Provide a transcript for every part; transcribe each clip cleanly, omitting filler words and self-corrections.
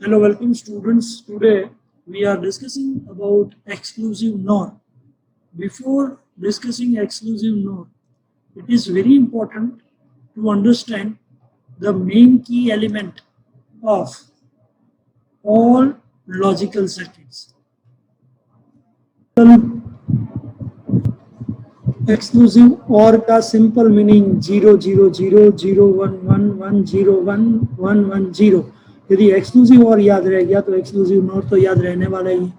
Hello, welcome students. Today we are discussing about exclusive NOR. Before discussing exclusive NOR, it is very important to understand the main key element of all logical circuits. Exclusive OR का simple meaning 0 0 0 0 1 1 1 0 1 1 1 0। यदि exclusive OR याद रह गया तो exclusive NOR तो याद रहने वाला ही है।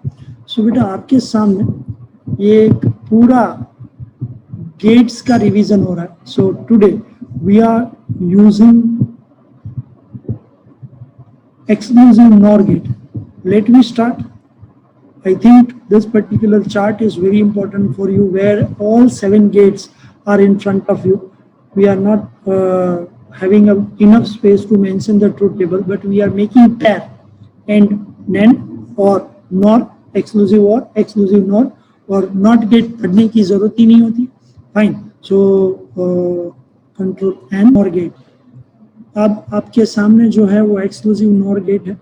सो बेटा आपके सामने ये एक पूरा गेट्स का रिवीजन हो रहा है। So today we are using exclusive NOR gate. Let me start. I think this particular chart is very important for you, where all 7 gates are in front of you. We are not having enough space to mention the truth table, but we are making pair and NAND or NOR, exclusive OR, exclusive NOR, और NOT gate पढ़ने की जरूरत ही नहीं होती. Fine. So control N NOR gate. अब आपके सामने जो है वो एक्सक्लूसिव NOR गेट है।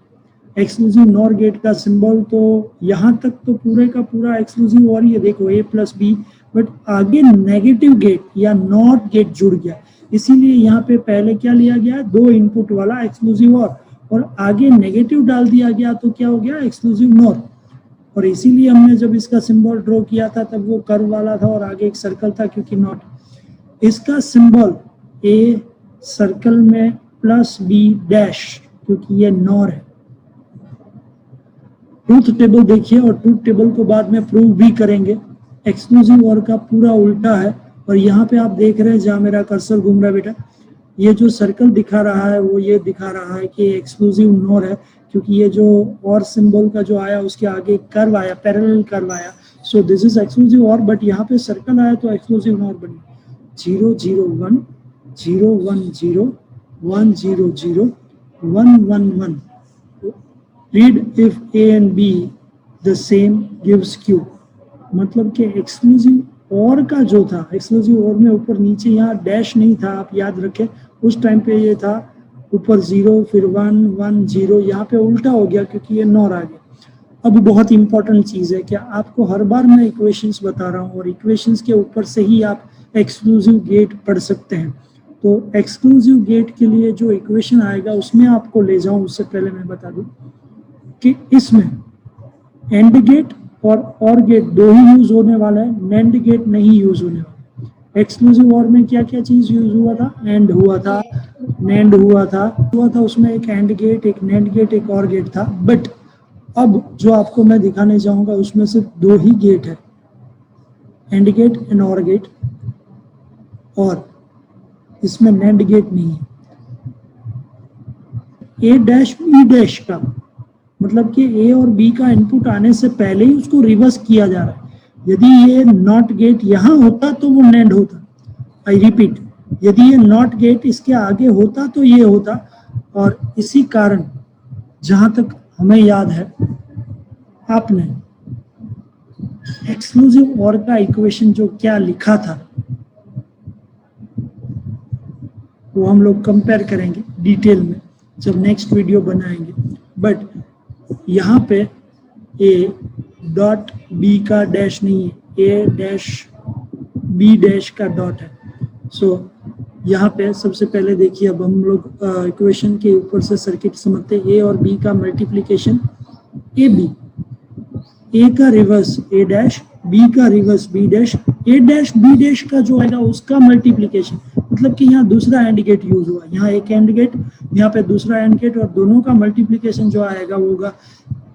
एक्सक्लूसिव NOR गेट का सिंबल तो यहाँ तक तो पूरे का पूरा एक्सक्लूसिव OR ही है, देखो A+B, बट आगे नेगेटिव गेट या नॉट गेट जुड़ गया, इसीलिए यहाँ पे पहले क्या लिया गया, 2 इनपुट वाला एक्सक्लूसिव OR, और आगे नेगेटिव डाल दिया गया तो क्या हो गया, एक्सक्लूसिव NOR। और इसीलिए हमने जब इसका सिंबल ड्रॉ किया था तब वो कर्व वाला था और आगे एक सर्कल था, क्योंकि नॉट। इसका सिंबल A सर्कल में +B डैश, क्योंकि ये NOR है। ट्रूथ टेबल देखिए, और ट्रूथ टेबल को बाद में प्रूव भी करेंगे। एक्सक्लूसिव OR का पूरा उल्टा है, और यहाँ पे आप देख रहे हैं जहाँ मेरा कर्सर घूम रहा है बेटा, ये जो सर्कल दिखा रहा है वो ये दिखा रहा है कि एक्सक्लूसिव NOR है, क्योंकि ये जो OR सिंबल का जो आया उसके आगे कर्व आया, पैरेलल कर्व आया। So this is exclusive OR, but यहाँ पे सर्कल आया तो एक्सक्लूसिव NOR बनी। 0 0 1 0 1 0 1 0 0 1 1 1। Read if A and B the same gives Q। मतलब कि एक्सक्लूसिव OR का जो था, एक्सक्लूसिव OR में ऊपर नीचे यहाँ डैश नहीं था, आप याद रखें उस टाइम पे ये था ऊपर 0 फिर 1 1 0, यहाँ पे उल्टा हो गया क्योंकि ये NOR आ गया। अब बहुत इंपॉर्टेंट चीज़ है कि आपको हर बार मैं इक्वेशंस बता रहा हूँ, और इक्वेशंस के ऊपर से ही आप एक्सक्लूसिव गेट पढ़ सकते हैं। तो एक्सक्लूसिव गेट के लिए जो इक्वेशन आएगा उसमें आपको ले जाऊं, उससे पहले मैं बता दूं कि इसमें एंड गेट और गेट 2 ही यूज होने वाला है, नैंड गेट नहीं यूज होने वाला। एक्सक्लूसिव OR में क्या क्या चीज यूज हुआ था, एंड हुआ था, नैंड हुआ था उसमें एक एंड गेट, एक नैंड गेट, एक और गेट था। बट अब जो आपको मैं दिखाने जाऊंगा उसमें सिर्फ 2 ही गेट है, एंड गेट एंड और गेट, और इसमें नैंड गेट नहीं है। A डैश B डैश का मतलब कि A और B का इनपुट आने से पहले ही उसको रिवर्स किया जा रहा है। यदि ये नॉट गेट यहाँ होता तो वो नैंड होता। आई रिपीट, यदि ये नॉट गेट इसके आगे होता तो ये होता। और इसी कारण जहां तक हमें याद है, आपने एक्सक्लूसिव OR का इक्वेशन जो क्या लिखा था वो हम लोग कंपेयर करेंगे डिटेल में जब नेक्स्ट वीडियो बनाएंगे। बट यहाँ पे A डॉट B का डैश नहीं है, A डैश B डैश का डॉट है। सो यहाँ पे सबसे पहले देखिए, अब हम लोग इक्वेशन के ऊपर से सर्किट समझते हैं। A और B का मल्टीप्लिकेशन AB, A का रिवर्स A डैश, B का reverse B dash, A dash B dash का जो आएगा उसका मल्टीप्लिकेशन, मतलब कि यहाँ दूसरा एंड गेट यूज हुआ, यहाँ एक एंड गेट, यहाँ पे दूसरा एंड गेट, और दोनों का मल्टीप्लिकेशन जो आएगा वो होगा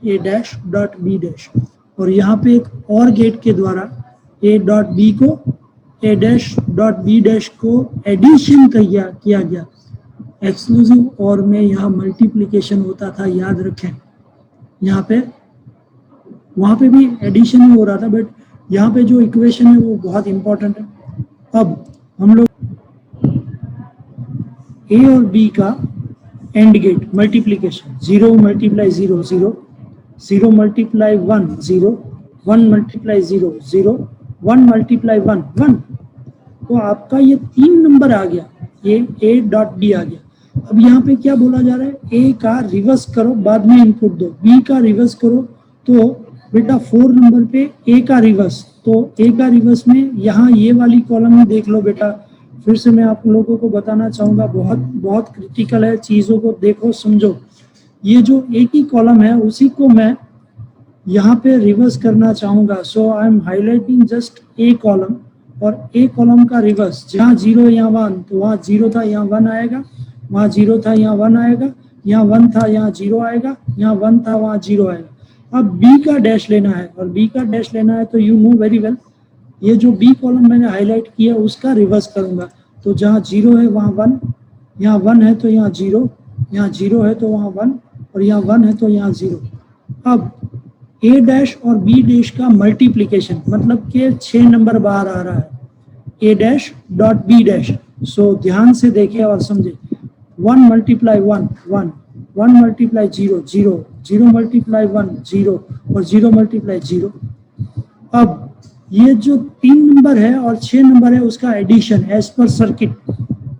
A dash dot B dash. और यहाँ पे एक और गेट के द्वारा A डॉट B को A dash dot B dash को एडिशन किया गया। एक्सक्लूसिव OR में यहाँ मल्टीप्लिकेशन होता था, याद रखें। यहाँ पे वहाँ पे भी एडिशन ही हो रहा था, बट यहाँ पे जो इक्वेशन है वो बहुत इंपॉर्टेंट है। अब हम लोग A और B का and gate multiplication, 0 multiply 0 0, 0 multiply 1 0, 1 multiply 0 0, 1 multiply 1 1। तो आपका ये 3 नंबर आ गया, ये A डॉट D आ गया। अब यहाँ पे क्या बोला जा रहा है, ए का रिवर्स करो बाद में इनपुट दो, बी का रिवर्स करो तो बेटा 4 नंबर पे ए का रिवर्स, तो ए का रिवर्स में यहाँ ये वाली कॉलम में देख लो बेटा, फिर से मैं आप लोगों को बताना चाहूंगा, बहुत बहुत क्रिटिकल है, चीजों को देखो समझो। ये जो ए की कॉलम है उसी को मैं यहाँ पे रिवर्स करना चाहूंगा, so I am highlighting just A column, और ए कॉलम का रिवर्स, जहाँ 0 यहाँ 1, तो वहाँ 0 था यहाँ 1 आएगा, वहाँ 0 था यहाँ 1 आएगा, यहाँ 1 था यहाँ 0 आएगा, यहाँ 1 था वहाँ 0 आएगा। अब बी का डैश लेना है, और बी का डैश लेना है तो यू नो वेरी वेल, ये जो बी कॉलम मैंने हाईलाइट किया उसका रिवर्स करूंगा, तो जहाँ 0 है वहाँ 1, यहाँ 1 है तो यहाँ 0, यहाँ 0 है तो वहाँ 1, और यहाँ 1 है तो यहाँ 0। अब ए डैश और बी डैश का मल्टीप्लीकेशन, मतलब कि 6 नंबर बाहर आ रहा है, ए डैश डॉट बी डैश। सो ध्यान से देखे और समझे, 1 मल्टीप्लाई 1 1, 1 मल्टीप्लाई 0 0, 0 मल्टीप्लाई 1 0, और 0 मल्टीप्लाई 0। अब ये जो 3 नंबर है और 6 नंबर है उसका एडिशन एज पर सर्किट,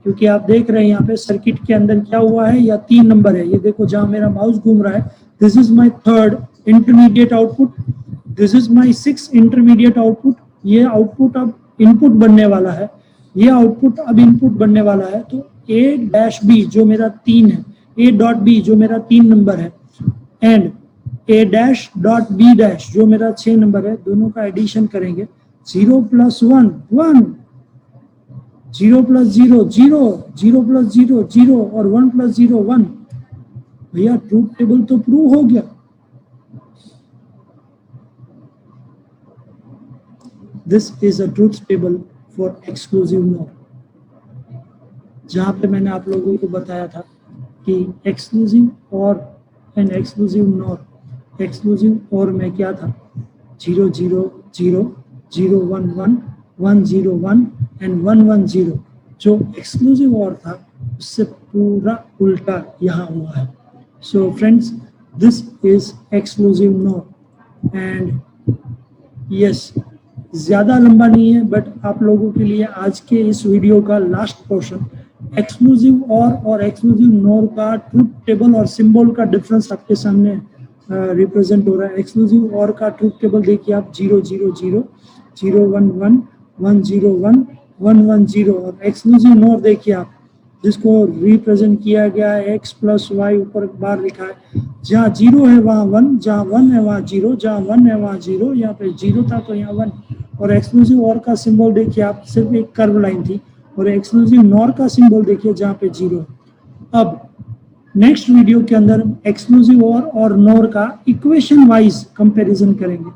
क्योंकि आप देख रहे हैं यहाँ पे सर्किट के अंदर क्या हुआ है, या 3 नंबर है, ये देखो जहाँ मेरा माउस घूम रहा है, this is my 3rd intermediate output, this is my 6th intermediate output, ये आउटपुट अब इनपुट बनने वाला है, ये आउटपुट अब इनपुट बनने वाला है, तो ए डैश बी जो मेरा 3 है, ए डॉट बी जो मेरा 3 नंबर है, and A dash dot B dash जो मेरा 6 नंबर है, दोनों का एडिशन करेंगे, 0 + 1 1, 0 + 0 0, 0 + 0 0, और 1 + 0 1। भैया ट्रूथ टेबल तो प्रूव हो गया। This is a truth table for exclusive nor, जहाँ पे मैंने आप लोगों को बताया था कि एक्सक्लूसिव और एंड एक्सक्लूसिव नॉर, एक्सक्लूसिव और में क्या था, 0 0 0, 0 1 1, 1 0 1 एंड 1 1 0। जो एक्सक्लूसिव और था उससे पूरा उल्टा यहाँ हुआ है। So friends, this is exclusive nor, and yes, ज़्यादा लंबा नहीं है, बट आप लोगों के लिए आज के इस वीडियो का लास्ट पोर्शन, एक्सक्लूसिव और एक्सक्लूसिव नॉर का ट्रूथ टेबल और सिंबल का डिफरेंस आपके सामने रिप्रेजेंट हो रहा है। एक्सक्लूसिव और का ट्रूथ टेबल देखिए आप, 0 0 0, 0 1 1, 1 0 1, 1 1 0, और एक्सक्लूसिव नॉर देखिए आप, जिसको रिप्रेजेंट किया गया है x + y, ऊपर बार लिखा है, जहाँ 0 है वहाँ 1, जहाँ 1 है वहाँ 0, जहाँ 1 है वहाँ 0, यहाँ पे 0 था तो यहाँ 1। और एक्सक्लूसिव और का सिंबल देखिए आप, सिर्फ एक कर्व लाइन थी, और एक्सक्लूसिव नॉर का सिंबल देखिए जहाँ पे 0 है। अब नेक्स्ट वीडियो के अंदर एक्सक्लूसिव और नॉर का इक्वेशन वाइज कंपैरिजन करेंगे।